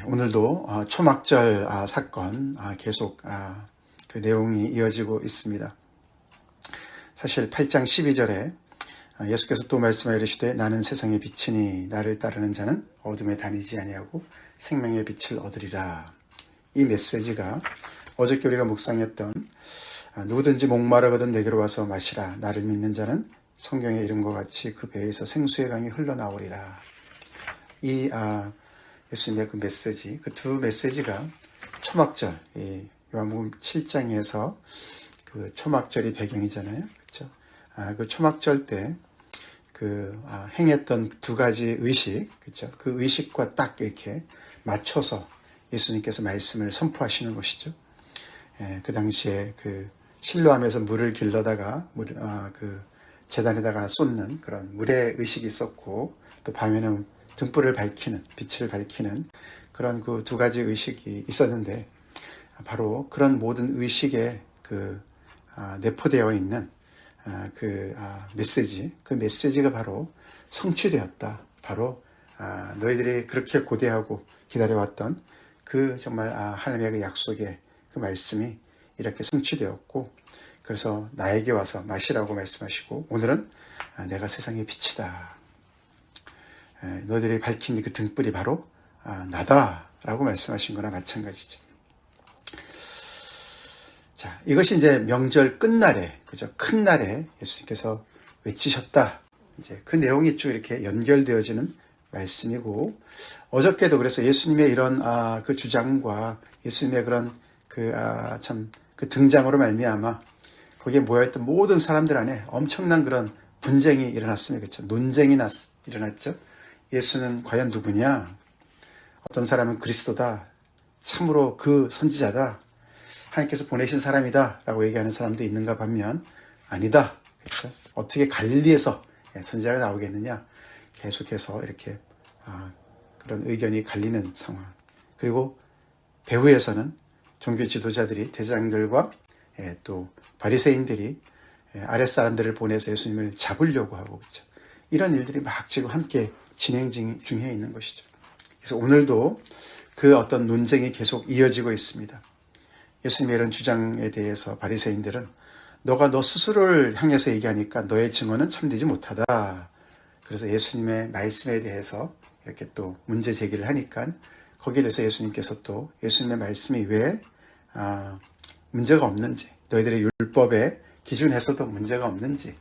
오늘도 초막절 사건 계속 그 내용이 이어지고 있습니다. 사실 8장 12절에 예수께서 또 말씀하여 이르시되 나는 세상의 빛이니 나를 따르는 자는 어둠에 다니지 아니하고 생명의 빛을 얻으리라. 이 메시지가 어저께 우리가 묵상했던 누구든지 목마르거든 내게로 와서 마시라. 나를 믿는 자는 성경의 이름과 같이 그 배에서 생수의 강이 흘러나오리라. 이 예수님의 그 메시지, 그 두 메시지가 초막절, 요한복음 7장에서 그 초막절이 배경이잖아요. 그렇죠? 그 초막절 때 그 행했던 두 가지 의식, 그렇죠? 그 의식과 딱 이렇게 맞춰서 예수님께서 말씀을 선포하시는 것이죠. 그 당시에 그 실로암에서 물을 길러다가 그 제단에다가 쏟는 그런 물의 의식이 있었고, 또 밤에는 등불을 밝히는, 빛을 밝히는 그런 그 두 가지 의식이 있었는데, 바로 그런 모든 의식에 그 내포되어 있는 그 메시지, 그 메시지가 바로 성취되었다. 바로 너희들이 그렇게 고대하고 기다려왔던 그 정말 하나님의 그 약속의 그 말씀이 이렇게 성취되었고, 그래서 나에게 와서 마시라고 말씀하시고, 오늘은 내가 세상의 빛이다. 너희들이 밝힌 그 등불이 바로 나다라고 말씀하신 거나 마찬가지죠. 자, 이것이 이제 명절 끝날에, 그죠? 큰 날에 예수님께서 외치셨다. 이제 그 내용이 쭉 이렇게 연결되어지는 말씀이고, 어저께도 그래서 예수님의 이런 그 주장과 예수님의 그런 그 등장으로 말미암아 거기에 모여있던 모든 사람들 안에 엄청난 그런 분쟁이 일어났습니다. 그렇죠? 논쟁이 일어났죠. 예수는 과연 누구냐? 어떤 사람은 그리스도다. 참으로 그 선지자다. 하나님께서 보내신 사람이다. 라고 얘기하는 사람도 있는가 반면 아니다. 그렇죠? 어떻게 갈릴리에서 선지자가 나오겠느냐? 계속해서 이렇게 그런 의견이 갈리는 상황. 그리고 배후에서는 종교 지도자들이, 대장들과 또 바리새인들이 아랫사람들을 보내서 예수님을 잡으려고 하고, 그렇죠? 이런 일들이 막 지금 함께 진행 중에 있는 것이죠. 그래서 오늘도 그 어떤 논쟁이 계속 이어지고 있습니다. 예수님의 이런 주장에 대해서 바리새인들은 너가 너 스스로를 향해서 얘기하니까 너의 증언은 참되지 못하다. 그래서 예수님의 말씀에 대해서 이렇게 또 문제 제기를 하니까 거기에 대해서 예수님께서 또 예수님의 말씀이 왜 문제가 없는지, 너희들의 율법의 기준에서도 문제가 없는지,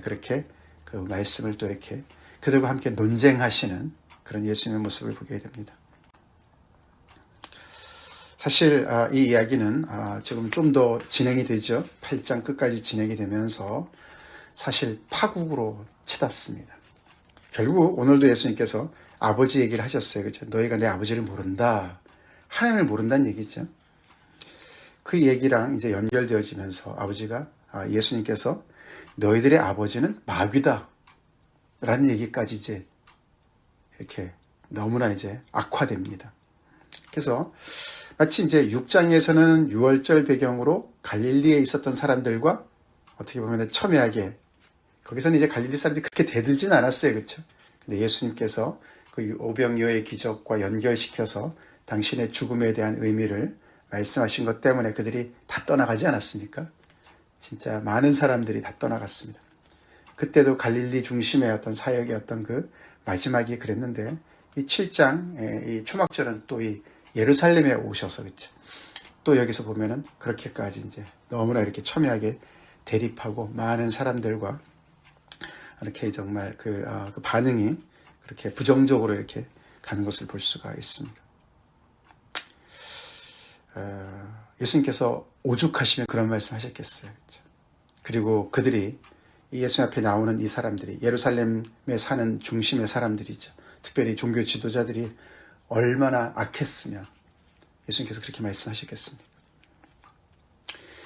그렇게 그 말씀을 또 이렇게 그들과 함께 논쟁하시는 그런 예수님의 모습을 보게 됩니다. 사실 이 이야기는 지금 좀 더 진행이 되죠. 8장 끝까지 진행이 되면서 사실 파국으로 치닫습니다. 결국 오늘도 예수님께서 아버지 얘기를 하셨어요. 그렇죠? 너희가 내 아버지를 모른다. 하나님을 모른다는 얘기죠. 그 얘기랑 이제 연결되어지면서 아버지가 예수님께서 너희들의 아버지는 마귀다 라는 얘기까지 이제 이렇게 너무나 이제 악화됩니다. 그래서 마치 이제 6장에서는 유월절 배경으로 갈릴리에 있었던 사람들과 어떻게 보면 첨예하게, 거기서는 이제 갈릴리 사람들이 그렇게 대들진 않았어요. 그렇죠? 근데 예수님께서 그 오병이어의 기적과 연결시켜서 당신의 죽음에 대한 의미를 말씀하신 것 때문에 그들이 다 떠나가지 않았습니까? 진짜 많은 사람들이 다 떠나갔습니다. 그때도 갈릴리 중심의 어떤 사역의 어떤 그 마지막이 그랬는데, 이 7장, 이 초막절은 또 이 예루살렘에 오셔서, 그렇죠? 또 여기서 보면은 그렇게까지 이제 너무나 이렇게 첨예하게 대립하고 많은 사람들과 이렇게 정말 그 반응이 그렇게 부정적으로 이렇게 가는 것을 볼 수가 있습니다. 예수님께서 오죽하시면 그런 말씀 하셨겠어요. 그렇죠? 그리고 그들이 이 예수님 앞에 나오는 이 사람들이 예루살렘에 사는 중심의 사람들이죠. 특별히 종교 지도자들이 얼마나 악했으면 예수님께서 그렇게 말씀하셨겠습니까?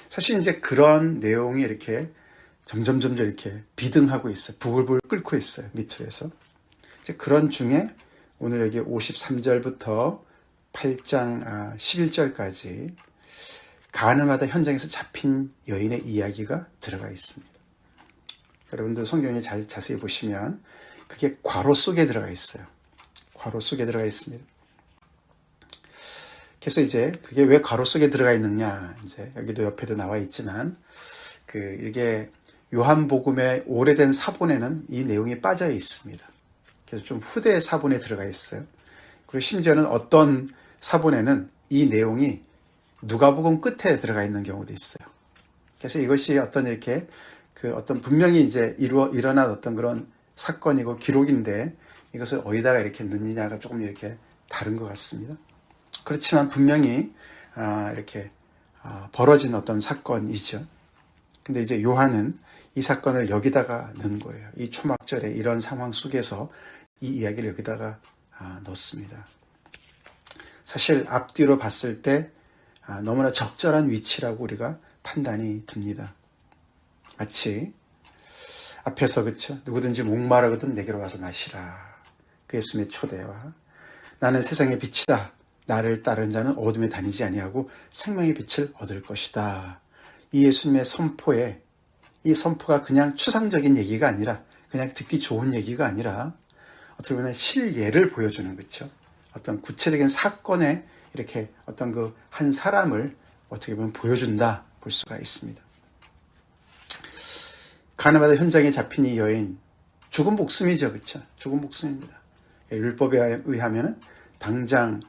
사실 이제 그런 내용이 이렇게 점점 이렇게 비등하고 있어요. 부글부글 끓고 있어요. 밑으로에서. 이제 그런 중에 오늘 여기 53절부터 8장 11절까지 가늠하다 현장에서 잡힌 여인의 이야기가 들어가 있습니다. 여러분들 성경에 잘 자세히 보시면 그게 괄호 속에 들어가 있어요. 괄호 속에 들어가 있습니다. 그래서 이제 그게 왜 괄호 속에 들어가 있느냐, 이제 여기도 옆에도 나와 있지만, 이게 요한복음의 오래된 사본에는 이 내용이 빠져 있습니다. 그래서 좀 후대 사본에 들어가 있어요. 그리고 심지어는 어떤 사본에는 이 내용이 누가복음 끝에 들어가 있는 경우도 있어요. 그래서 이것이 어떤 이렇게 어떤 분명히 이제 일어난 어떤 그런 사건이고 기록인데 이것을 어디다가 이렇게 넣느냐가 조금 이렇게 다른 것 같습니다. 그렇지만 분명히 이렇게 벌어진 어떤 사건이죠. 근데 이제 요한은 이 사건을 여기다가 넣은 거예요. 이 초막절에 이런 상황 속에서 이 이야기를 여기다가 넣습니다. 사실 앞뒤로 봤을 때 너무나 적절한 위치라고 우리가 판단이 듭니다. 마치 앞에서 그렇죠. 누구든지 목마르거든 내게로 와서 마시라. 그 예수님의 초대와 나는 세상의 빛이다. 나를 따르는 자는 어둠에 다니지 아니하고 생명의 빛을 얻을 것이다. 이 예수님의 선포에 이 선포가 그냥 추상적인 얘기가 아니라 그냥 듣기 좋은 얘기가 아니라 어떻게 보면 실예를 보여주는 거죠. 어떤 구체적인 사건에 이렇게 어떤 한 사람을 어떻게 보면 보여준다 볼 수가 있습니다. 가늠하다 현장에 잡힌 이 여인, 죽은 목숨이죠, 그렇죠? 죽은 목숨입니다. 율법에 의하면 당장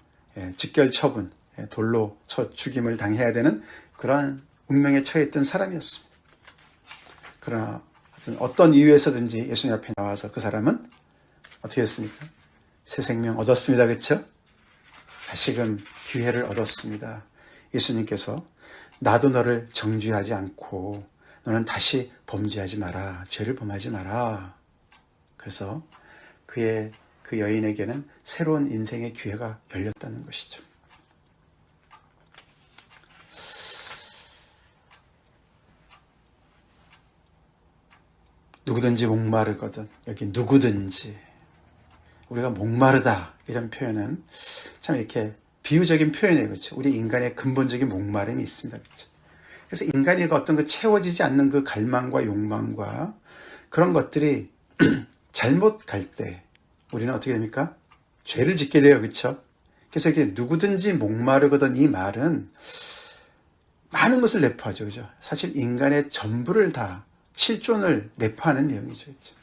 직결 처분, 돌로 쳐 죽임을 당해야 되는 그러한 운명에 처했던 사람이었습니다. 그러나 어떤 이유에서든지 예수님 앞에 나와서 그 사람은 어떻게 했습니까? 새 생명 얻었습니다, 그렇죠? 다시금 기회를 얻었습니다. 예수님께서 나도 너를 정죄하지 않고 너는 다시 범죄하지 마라. 죄를 범하지 마라. 그래서 그 여인에게는 새로운 인생의 기회가 열렸다는 것이죠. 누구든지 목마르거든. 여기 누구든지. 우리가 목마르다 이런 표현은 참 이렇게 비유적인 표현이에요. 그렇죠? 우리 인간의 근본적인 목마름이 있습니다. 그렇죠? 그래서 인간이 어떤 채워지지 않는 그 갈망과 욕망과 그런 것들이 잘못 갈 때 우리는 어떻게 됩니까? 죄를 짓게 돼요. 그렇죠? 그래서 이렇게 누구든지 목마르거든 이 말은 많은 것을 내포하죠. 그죠? 사실 인간의 전부를 다 실존을 내포하는 내용이죠. 그렇죠?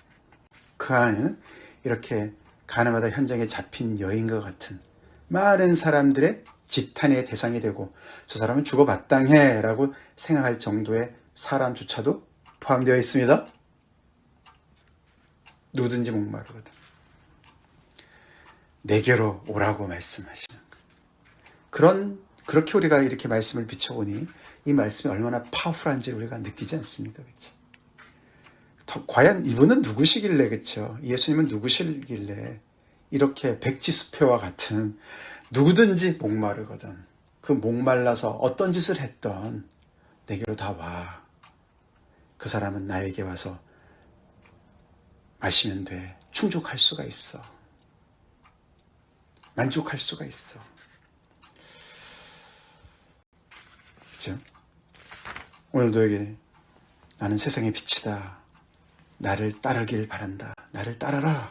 그 안에는 이렇게 가늠하다 현장에 잡힌 여인과 같은 많은 사람들의 지탄의 대상이 되고 저 사람은 죽어 마땅해 라고 생각할 정도의 사람조차도 포함되어 있습니다. 누구든지 목마르거든 내게로 오라고 말씀하시는 거예요. 그렇게 우리가 이렇게 말씀을 비춰보니 이 말씀이 얼마나 파워풀한지 우리가 느끼지 않습니까? 그렇죠? 과연 이분은 누구시길래, 그렇죠? 예수님은 누구시길래 이렇게 백지수표와 같은 누구든지 목마르거든 그 목말라서 어떤 짓을 했던 내게로 다 와. 그 사람은 나에게 와서 마시면 돼. 충족할 수가 있어. 만족할 수가 있어. 그렇죠? 오늘도 여기 나는 세상의 빛이다. 나를 따르길 바란다. 나를 따라라.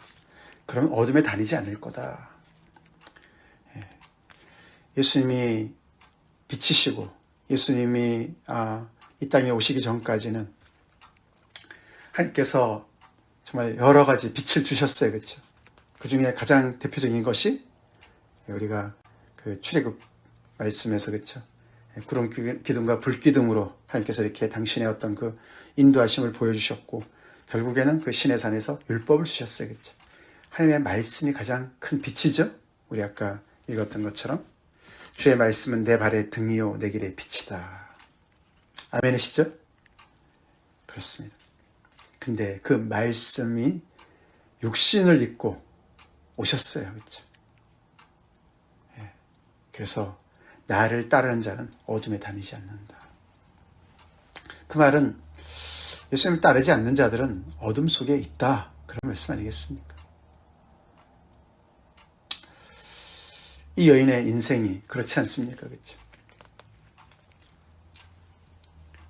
그러면 어둠에 다니지 않을 거다. 예수님이 빛이시고 예수님이 이 땅에 오시기 전까지는 하나님께서 정말 여러 가지 빛을 주셨어요. 그렇죠? 그 중에 가장 대표적인 것이 우리가 그 출애굽 말씀에서 그렇죠? 구름 기둥과 불 기둥으로 하나님께서 이렇게 당신의 어떤 그 인도하심을 보여주셨고 결국에는 그 신의 산에서 율법을 주셨어요. 그렇죠? 하나님의 말씀이 가장 큰 빛이죠. 우리 아까 읽었던 것처럼 주의 말씀은 내 발의 등이요 내 길의 빛이다. 아멘이시죠? 그렇습니다. 근데 그 말씀이 육신을 입고 오셨어요. 그렇죠? 그래서 나를 따르는 자는 어둠에 다니지 않는다. 그 말은 예수님을 따르지 않는 자들은 어둠 속에 있다. 그런 말씀 아니겠습니까? 이 여인의 인생이 그렇지 않습니까? 그렇죠?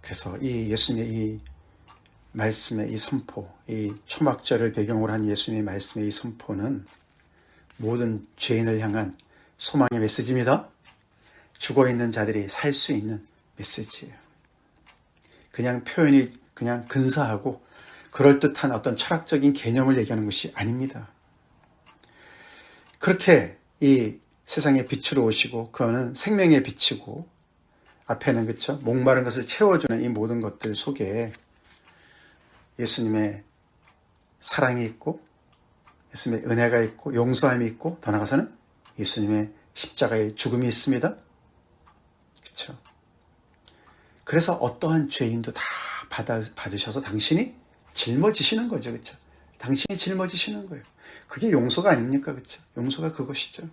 그래서 이 예수님의 이 말씀의 이 선포, 이 초막절을 배경으로 한 예수님의 말씀의 이 선포는 모든 죄인을 향한 소망의 메시지입니다. 죽어있는 자들이 살 수 있는 메시지예요. 그냥 표현이 그냥 근사하고 그럴듯한 어떤 철학적인 개념을 얘기하는 것이 아닙니다. 그렇게 이 세상의 빛으로 오시고 그거는 생명의 빛이고 앞에는 그렇죠? 목마른 것을 채워주는 이 모든 것들 속에 예수님의 사랑이 있고 예수님의 은혜가 있고 용서함이 있고 더 나아가서는 예수님의 십자가의 죽음이 있습니다. 그렇죠? 그래서 어떠한 죄인도 다 받으셔서 당신이 짊어지시는 거죠. 그렇죠? 당신이 짊어지시는 거예요. 그게 용서가 아닙니까? 그렇죠? 용서가 그것이죠.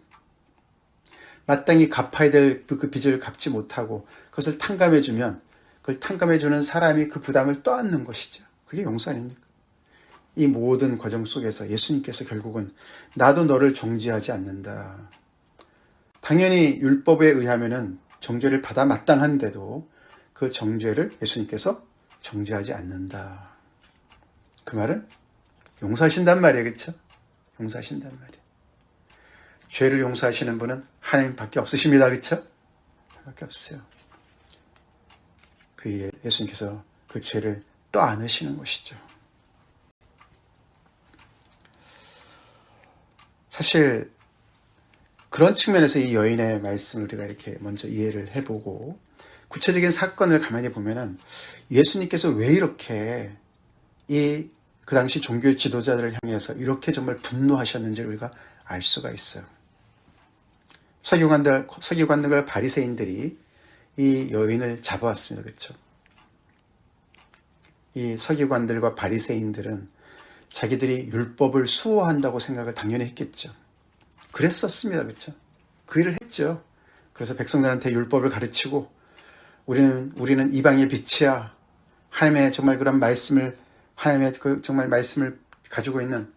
마땅히 갚아야 될 그 빚을 갚지 못하고 그것을 탕감해주면 그걸 탕감해주는 사람이 그 부담을 떠안는 것이죠. 그게 용서 아닙니까? 이 모든 과정 속에서 예수님께서 결국은 나도 너를 정죄하지 않는다. 당연히 율법에 의하면은 정죄를 받아 마땅한데도 그 정죄를 예수님께서 정죄하지 않는다. 그 말은 용서하신단 말이에요. 그렇죠? 용서하신단 말이에요. 죄를 용서하시는 분은 하나님밖에 없으십니다. 그렇죠? 밖에 없어요. 그 예수님께서 그 죄를 떠안으시는 것이죠. 사실 그런 측면에서 이 여인의 말씀을 우리가 이렇게 먼저 이해를 해보고 구체적인 사건을 가만히 보면은 예수님께서 왜 이렇게 그 당시 종교 지도자들을 향해서 이렇게 정말 분노하셨는지 우리가 알 수가 있어요. 서기관들과 바리새인들이 이 여인을 잡아왔습니다. 그렇죠? 이 서기관들과 바리새인들은 자기들이 율법을 수호한다고 생각을 당연히 했겠죠. 그랬었습니다. 그렇죠? 그 일을 했죠. 그래서 백성들한테 율법을 가르치고 우리는 이방의 빛이야. 하나님의 정말 그런 말씀을 하나님의 그 정말 말씀을 가지고 있는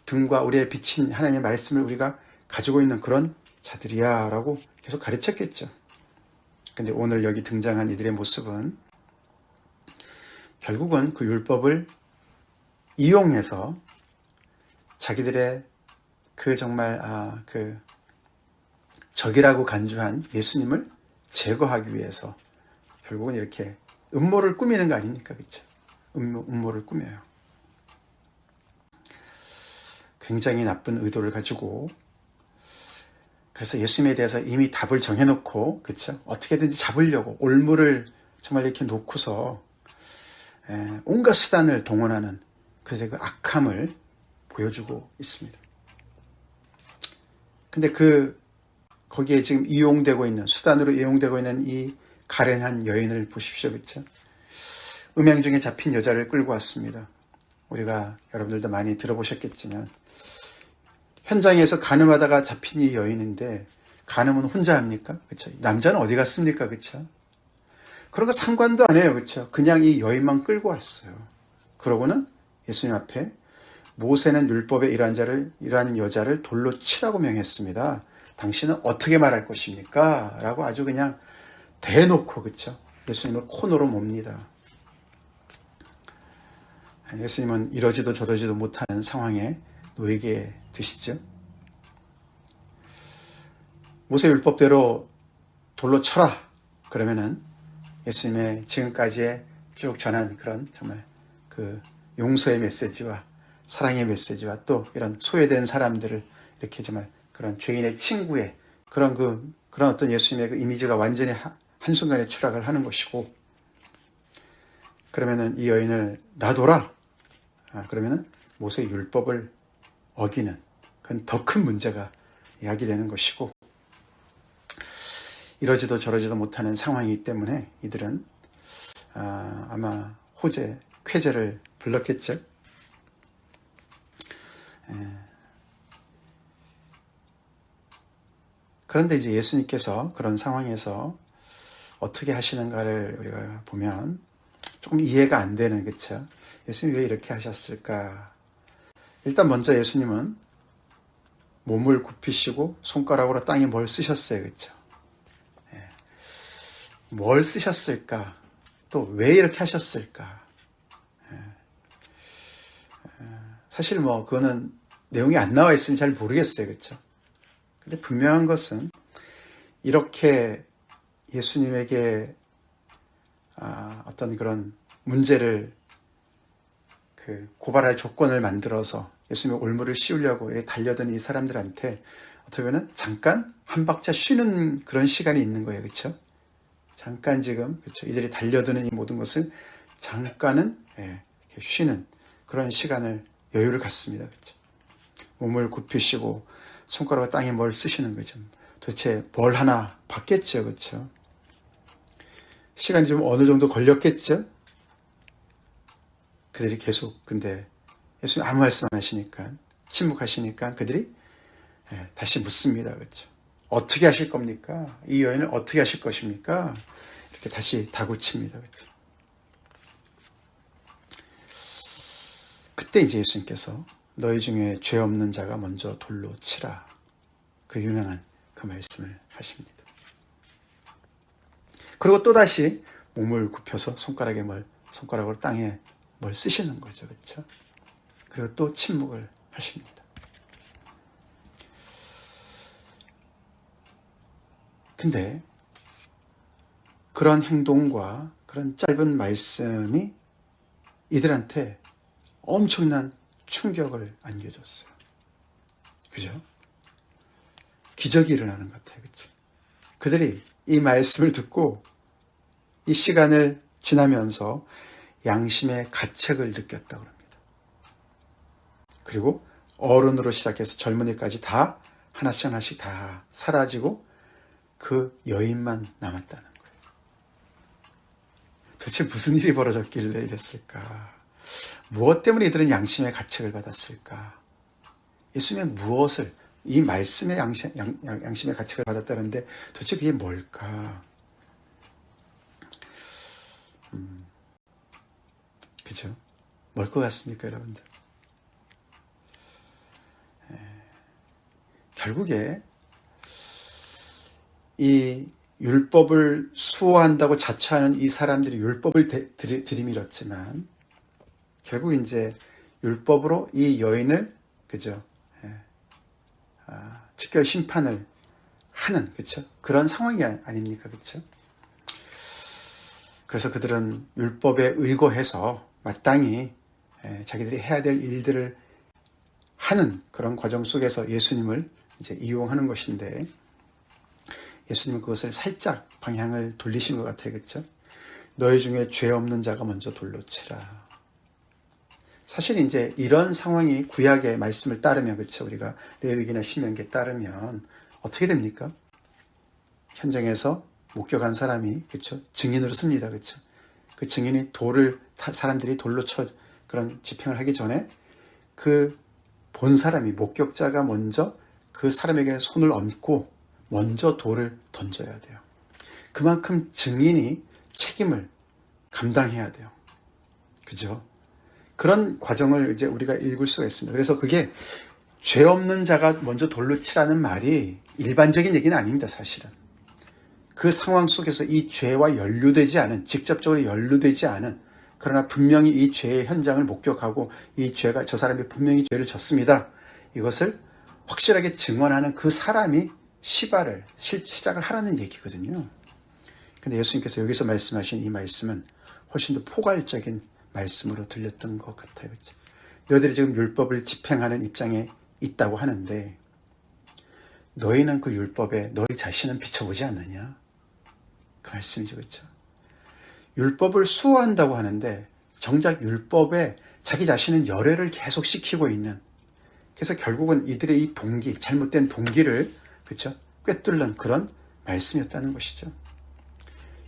등과 우리의 빛인 하나님의 말씀을 우리가 가지고 있는 그런 자들이야 라고 계속 가르쳤겠죠. 근데 오늘 여기 등장한 이들의 모습은 결국은 그 율법을 이용해서 자기들의 그 정말 그 적이라고 간주한 예수님을 제거하기 위해서 결국은 이렇게 음모를 꾸미는 거 아닙니까? 그렇죠? 음모를 꾸며요. 굉장히 나쁜 의도를 가지고 그래서 예수님에 대해서 이미 답을 정해놓고 그렇죠? 어떻게든지 잡으려고 올무를 정말 이렇게 놓고서 온갖 수단을 동원하는 그 악함을 보여주고 있습니다. 근데 거기에 지금 수단으로 이용되고 있는 이 가련한 여인을 보십시오. 그렇죠? 음행 중에 잡힌 여자를 끌고 왔습니다. 우리가 여러분들도 많이 들어보셨겠지만 현장에서 간음하다가 잡힌 이 여인인데 간음은 혼자 합니까? 그렇죠? 남자는 어디 갔습니까? 그렇죠? 그런 거 상관도 안 해요. 그렇죠? 그냥 이 여인만 끌고 왔어요. 그러고는 예수님 앞에 모세는 율법에 이러한 여자를 돌로 치라고 명했습니다. 당신은 어떻게 말할 것입니까? 라고 아주 그냥 대놓고 그렇죠? 예수님을 코너로 몹니다. 예수님은 이러지도 저러지도 못하는 상황에 놓이게 되시죠. 모세 율법대로 돌로 쳐라. 그러면은 예수님의 지금까지의 쭉 전한 그런 정말 그 용서의 메시지와 사랑의 메시지와 또 이런 소외된 사람들을 이렇게 정말 그런 죄인의 친구의 그런 어떤 예수님의 그 이미지가 완전히 한순간에 추락을 하는 것이고 그러면은 이 여인을 놔둬라. 그러면은 모세 율법을 어기는 그건 더 큰 문제가 야기되는 것이고 이러지도 저러지도 못하는 상황이기 때문에 이들은 아마 쾌제를 불렀겠죠. 그런데 이제 예수님께서 그런 상황에서 어떻게 하시는가를 우리가 보면 조금 이해가 안 되는, 그렇죠? 예수님이 왜 이렇게 하셨을까? 일단 먼저 예수님은 몸을 굽히시고 손가락으로 땅에 뭘 쓰셨어요, 그렇죠? 뭘 쓰셨을까? 또 왜 이렇게 하셨을까? 사실 그거는 내용이 안 나와 있으니 잘 모르겠어요, 그렇죠? 근데 분명한 것은 이렇게 예수님에게 어떤 그런 문제를 고발할 조건을 만들어서 예수님의 올무를 씌우려고 달려든 이 사람들한테 어떻게 보면 잠깐 한 박자 쉬는 그런 시간이 있는 거예요. 그렇죠? 잠깐 지금 그렇죠? 이들이 달려드는 이 모든 것을 잠깐은 이렇게 쉬는 그런 시간을 여유를 갖습니다. 그렇죠? 몸을 굽히시고 손가락과 땅에 뭘 쓰시는 거죠. 도대체 뭘 하나 받겠죠. 그렇죠? 시간이 좀 어느 정도 걸렸겠죠. 그들이 계속 근데 예수님 아무 말씀 안 하시니까 침묵하시니까 그들이 다시 묻습니다. 그렇죠? 어떻게 하실 겁니까? 이 여인을 어떻게 하실 것입니까? 이렇게 다시 다구칩니다. 그렇죠? 그때 이제 예수님께서 너희 중에 죄 없는 자가 먼저 돌로 치라. 그 유명한 그 말씀을 하십니다. 그리고 또다시 몸을 굽혀서 손가락으로 땅에 뭘 쓰시는 거죠. 그렇죠? 그리고 또 침묵을 하십니다. 근데 그런 행동과 그런 짧은 말씀이 이들한테 엄청난 충격을 안겨줬어요. 그죠? 기적이 일어나는 것 같아요. 그죠? 그들이 이 말씀을 듣고 이 시간을 지나면서 양심의 가책을 느꼈다고 합니다. 그리고 어른으로 시작해서 젊은이까지 다 하나씩 다 사라지고 그 여인만 남았다는 거예요. 도대체 무슨 일이 벌어졌길래 이랬을까? 무엇 때문에 이들은 양심의 가책을 받았을까? 예수님의 무엇을, 이 말씀의 양심의 가책을 받았다는데 도대체 그게 뭘까? 그죠? 뭘 것 같습니까, 여러분들? 결국에 이 율법을 수호한다고 자처하는 이 사람들이 율법을 들이밀었지만 결국 이제 율법으로 이 여인을 그죠? 직결 심판을 하는 그렇죠? 그런 상황이 아닙니까, 그렇죠? 그래서 그들은 율법에 의거해서 마땅히 자기들이 해야 될 일들을 하는 그런 과정 속에서 예수님을 이제 이용하는 것인데 예수님은 그것을 살짝 방향을 돌리신 것 같아요. 그렇죠? 너희 중에 죄 없는 자가 먼저 돌로 치라. 사실 이제 이런 상황이 구약의 말씀을 따르면 그렇죠? 우리가 레위기나 신명기에 따르면 어떻게 됩니까? 현장에서 목격한 사람이 그렇죠? 증인으로 씁니다. 그렇죠? 그 증인이 사람들이 돌로 쳐 그런 집행을 하기 전에 그 본 사람이 목격자가 먼저 그 사람에게 손을 얹고 먼저 돌을 던져야 돼요. 그만큼 증인이 책임을 감당해야 돼요. 그죠? 그런 과정을 이제 우리가 읽을 수가 있습니다. 그래서 그게 죄 없는 자가 먼저 돌로 치라는 말이 일반적인 얘기는 아닙니다, 사실은. 그 상황 속에서 이 죄와 연루되지 않은, 직접적으로 연루되지 않은, 그러나 분명히 이 죄의 현장을 목격하고 저 사람이 분명히 죄를 졌습니다. 이것을 확실하게 증언하는 그 사람이 시작을 하라는 얘기거든요. 근데 예수님께서 여기서 말씀하신 이 말씀은 훨씬 더 포괄적인 말씀으로 들렸던 것 같아요. 그렇죠? 너희들이 지금 율법을 집행하는 입장에 있다고 하는데 너희는 그 율법에 너희 자신은 비춰보지 않느냐? 그 말씀이죠. 그렇죠? 율법을 수호한다고 하는데 정작 율법에 자기 자신은 열애를 계속 시키고 있는, 그래서 결국은 이들의 이 잘못된 동기를 그렇죠? 꿰뚫는 그런 말씀이었다는 것이죠.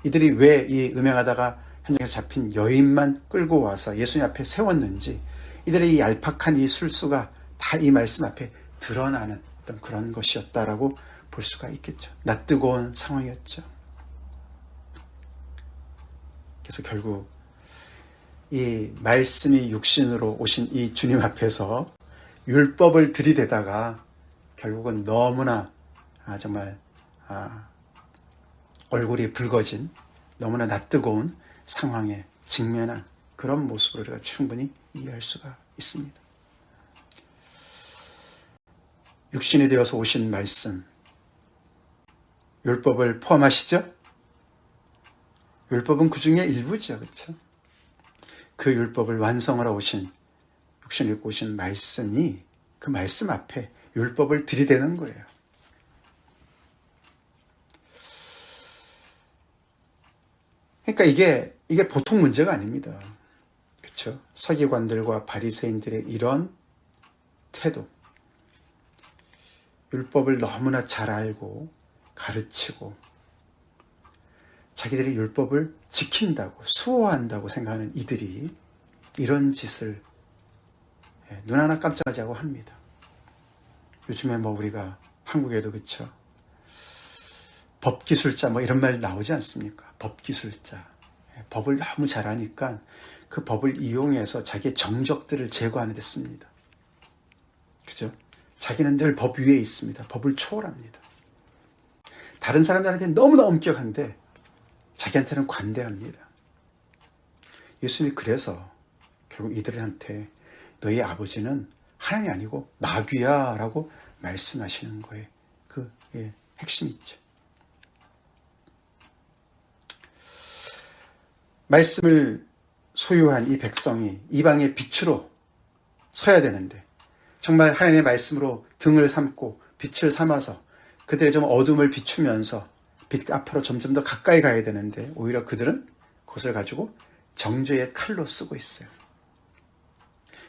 이들이 왜 이 음행하다가 현장에서 잡힌 여인만 끌고 와서 예수님 앞에 세웠는지, 이들의 이 얄팍한 이 술수가 다 이 말씀 앞에 드러나는 어떤 그런 것이었다라고 볼 수가 있겠죠. 낯뜨거운 상황이었죠. 그래서 결국 이 말씀이 육신으로 오신 이 주님 앞에서 율법을 들이대다가 결국은 너무나 정말 얼굴이 붉어진, 너무나 낯뜨거운 상황에 직면한 그런 모습으로 우리가 충분히 이해할 수가 있습니다. 육신이 되어서 오신 말씀, 율법을 포함하시죠? 율법은 그 중에 일부죠. 그렇죠? 그 율법을 완성하러 오신, 육신을 입고 오신 말씀이 그 말씀 앞에 율법을 들이대는 거예요. 그러니까 이게 보통 문제가 아닙니다. 그렇죠? 서기관들과 바리새인들의 이런 태도, 율법을 너무나 잘 알고 가르치고 자기들이 율법을 지킨다고 수호한다고 생각하는 이들이 이런 짓을 눈 하나 깜짝하지 않고 합니다. 요즘에 우리가 한국에도 그렇죠? 법기술자 이런 말 나오지 않습니까? 법기술자. 법을 너무 잘하니까 그 법을 이용해서 자기의 정적들을 제거하는 데 씁니다. 그죠? 자기는 늘 법 위에 있습니다. 법을 초월합니다. 다른 사람들한테는 너무나 엄격한데 자기한테는 관대합니다. 예수님이 그래서 결국 이들한테 너희 아버지는 하나님이 아니고 마귀야 라고 말씀하시는 거에 그 핵심이 있죠. 말씀을 소유한 이 백성이 이방의 빛으로 서야 되는데 정말 하나님의 말씀으로 등을 삼고 빛을 삼아서 그들의 좀 어둠을 비추면서 빛 앞으로 점점 더 가까이 가야 되는데 오히려 그들은 그것을 가지고 정죄의 칼로 쓰고 있어요.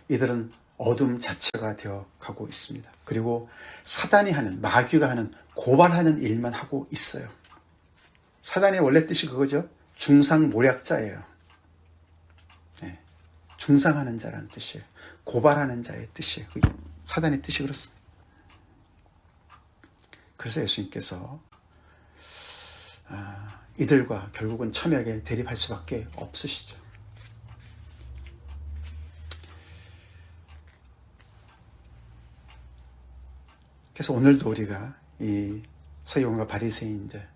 이들은 어둠 자체가 되어 가고 있습니다. 그리고 사단이 하는, 마귀가 하는 고발하는 일만 하고 있어요. 사단의 원래 뜻이 그거죠. 중상모략자예요. 네, 중상하는 자라는 뜻이에요. 고발하는 자의 뜻이에요. 그게 사단의 뜻이 그렇습니다. 그래서 예수님께서 이들과 결국은 첨예하게 대립할 수밖에 없으시죠. 그래서 오늘도 우리가 이 서기관과 바리새인들,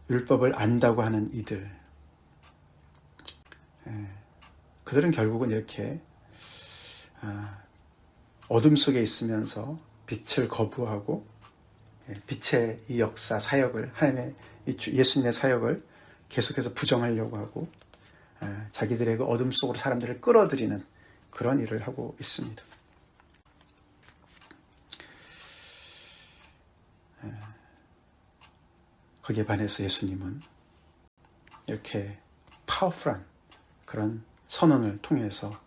율법을 안다고 하는 이들, 그들은 결국은 이렇게 어둠 속에 있으면서 빛을 거부하고 빛의 이 역사, 사역을, 하나님의 예수님의 사역을 계속해서 부정하려고 하고 자기들의 그 어둠 속으로 사람들을 끌어들이는 그런 일을 하고 있습니다. 거기에 반해서 예수님은 이렇게 파워풀한 그런 선언을 통해서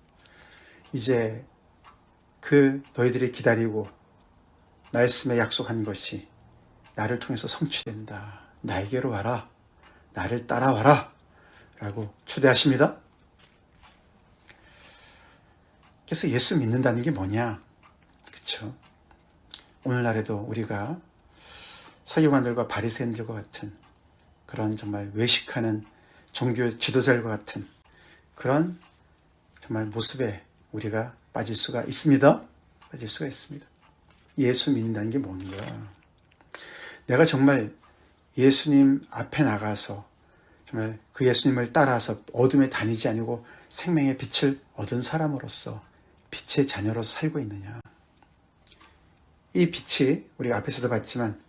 이제 그 너희들이 기다리고 말씀에 약속한 것이 나를 통해서 성취된다. 나에게로 와라. 나를 따라와라. 라고 초대하십니다. 그래서 예수 믿는다는 게 뭐냐? 그렇죠? 오늘날에도 우리가 서기관들과 바리새인들과 같은 그런 정말 외식하는 종교 지도자들과 같은 그런 정말 모습에 우리가 빠질 수가 있습니다. 빠질 수가 있습니다. 예수 믿는다는 게 뭔가? 내가 정말 예수님 앞에 나가서 정말 그 예수님을 따라서 어둠에 다니지 아니고 생명의 빛을 얻은 사람으로서 빛의 자녀로서 살고 있느냐? 이 빛이 우리가 앞에서도 봤지만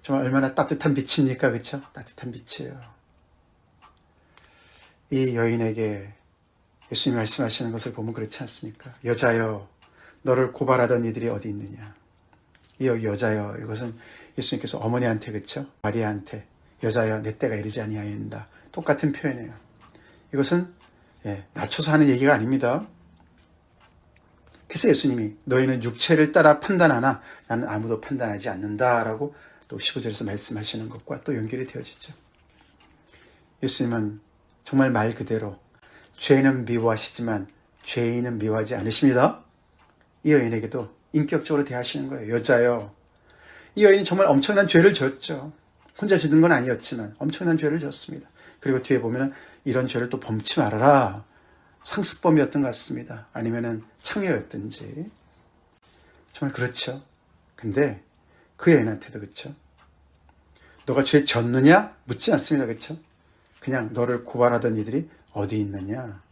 정말 얼마나 따뜻한 빛입니까? 그렇죠? 따뜻한 빛이에요. 이 여인에게 예수님이 말씀하시는 것을 보면 그렇지 않습니까? 여자여, 너를 고발하던 이들이 어디 있느냐? 이 여자여, 이것은 예수님께서 어머니한테, 그렇죠? 마리아한테 여자여, 내 때가 이르지 아니하였다. 똑같은 표현이에요. 이것은 낮춰서 하는 얘기가 아닙니다. 그래서 예수님이 너희는 육체를 따라 판단하나 나는 아무도 판단하지 않는다라고 또 15절에서 말씀하시는 것과 또 연결이 되어지죠. 예수님은 정말 말 그대로 죄는 미워하시지만 죄인은 미워하지 않으십니다. 이 여인에게도 인격적으로 대하시는 거예요. 여자여. 이 여인이 정말 엄청난 죄를 졌죠. 혼자 짓는 건 아니었지만 엄청난 죄를 졌습니다. 그리고 뒤에 보면은 이런 죄를 또 범치 말아라. 상습범이었던 것 같습니다. 아니면은 창녀였든지. 정말 그렇죠. 근데 그 여인한테도 그렇죠. 너가 죄 졌느냐? 묻지 않습니다. 그렇죠? 그냥 너를 고발하던 이들이 어디 있느냐?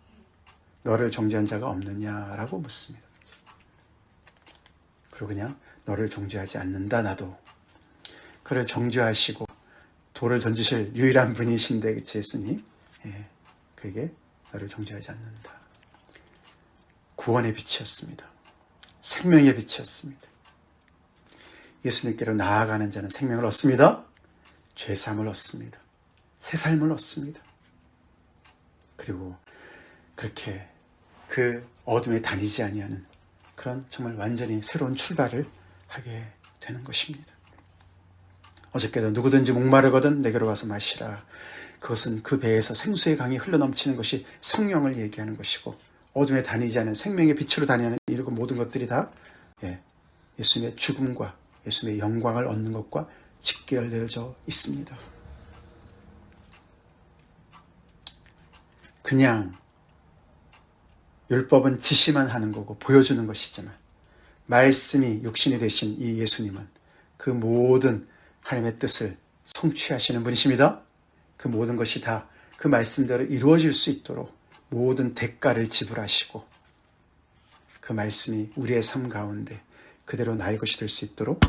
너를 정죄한 자가 없느냐라고 묻습니다. 그리고 그냥 너를 정죄하지 않는다 나도. 그를 정죄하시고 돌을 던지실 유일한 분이신데, 그치, 예수님? 예, 그에게 너를 정죄하지 않는다. 구원의 빛이었습니다. 생명의 빛이었습니다. 예수님께로 나아가는 자는 생명을 얻습니다. 죄사함을 얻습니다. 새 삶을 얻습니다. 그리고 그렇게 그 어둠에 다니지 아니하는 그런 정말 완전히 새로운 출발을 하게 되는 것입니다. 어저께도 누구든지 목마르거든 내게로 와서 마시라. 그것은 그 배에서 생수의 강이 흘러넘치는 것이 성령을 얘기하는 것이고, 어둠에 다니지 않은 생명의 빛으로 다니는 이러고 모든 것들이 다 예수님의 죽음과 예수님의 영광을 얻는 것과 직결되어져 있습니다. 그냥 율법은 지시만 하는 거고 보여주는 것이지만, 말씀이 육신이 되신 이 예수님은 그 모든 하나님의 뜻을 성취하시는 분이십니다. 그 모든 것이 다 그 말씀대로 이루어질 수 있도록 모든 대가를 지불하시고, 그 말씀이 우리의 삶 가운데 그대로 나의 것이 될 수 있도록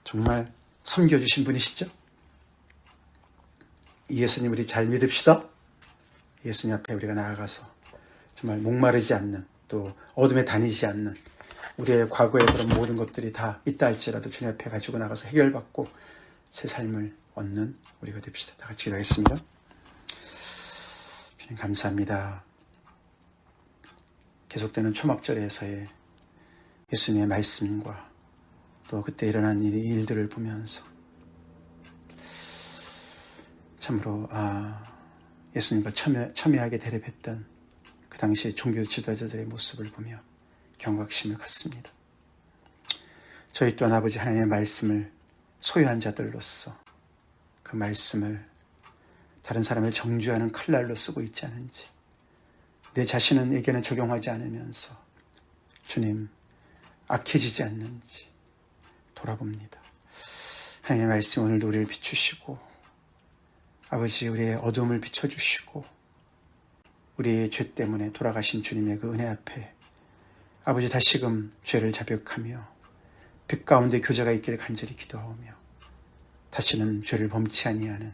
정말 섬겨주신 분이시죠. 이 예수님 우리 잘 믿읍시다. 예수님 앞에 우리가 나아가서 정말 목마르지 않는, 또 어둠에 다니지 않는, 우리의 과거의 그런 모든 것들이 다 있다 할지라도 주님 앞에 가지고 나가서 해결받고 새 삶을 얻는 우리가 됩시다. 다 같이 기도하겠습니다. 주님 감사합니다. 계속되는 초막절에서의 예수님의 말씀과 또 그때 일어난 일들을 보면서 참으로 예수님과 첨예하게 대립했던 그 당시 종교 지도자들의 모습을 보며 경각심을 갖습니다. 저희 또한 아버지 하나님의 말씀을 소유한 자들로서 그 말씀을 다른 사람을 정죄하는 칼날로 쓰고 있지 않은지, 내 자신에게는 적용하지 않으면서 주님 악해지지 않는지 돌아봅니다. 하나님의 말씀 오늘도 우리를 비추시고, 아버지 우리의 어둠을 비춰주시고, 우리의 죄 때문에 돌아가신 주님의 그 은혜 앞에 아버지 다시금 죄를 자백하며 빛 가운데 교제가 있기를 간절히 기도하오며, 다시는 죄를 범치 아니하는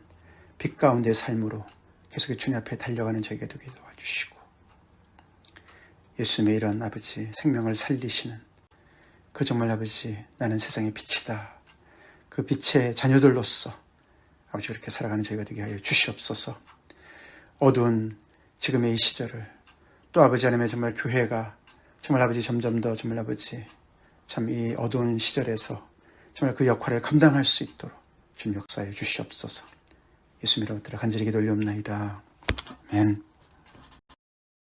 빛 가운데 삶으로 계속 주님 앞에 달려가는 저에게 되게 도와주시고, 예수님의 이런 아버지 생명을 살리시는 그 정말 아버지 나는 세상의 빛이다, 그 빛의 자녀들로서 아버지 그렇게 살아가는 저희가 되게 하여 주시옵소서. 어두운 지금의 이 시절을 또 아버지 하나님의 정말 교회가 정말 아버지 점점 더 정말 아버지 참 이 어두운 시절에서 정말 그 역할을 감당할 수 있도록 주님 역사해 주시옵소서. 예수님으로 간절히 기도 올리옵나이다. 아멘.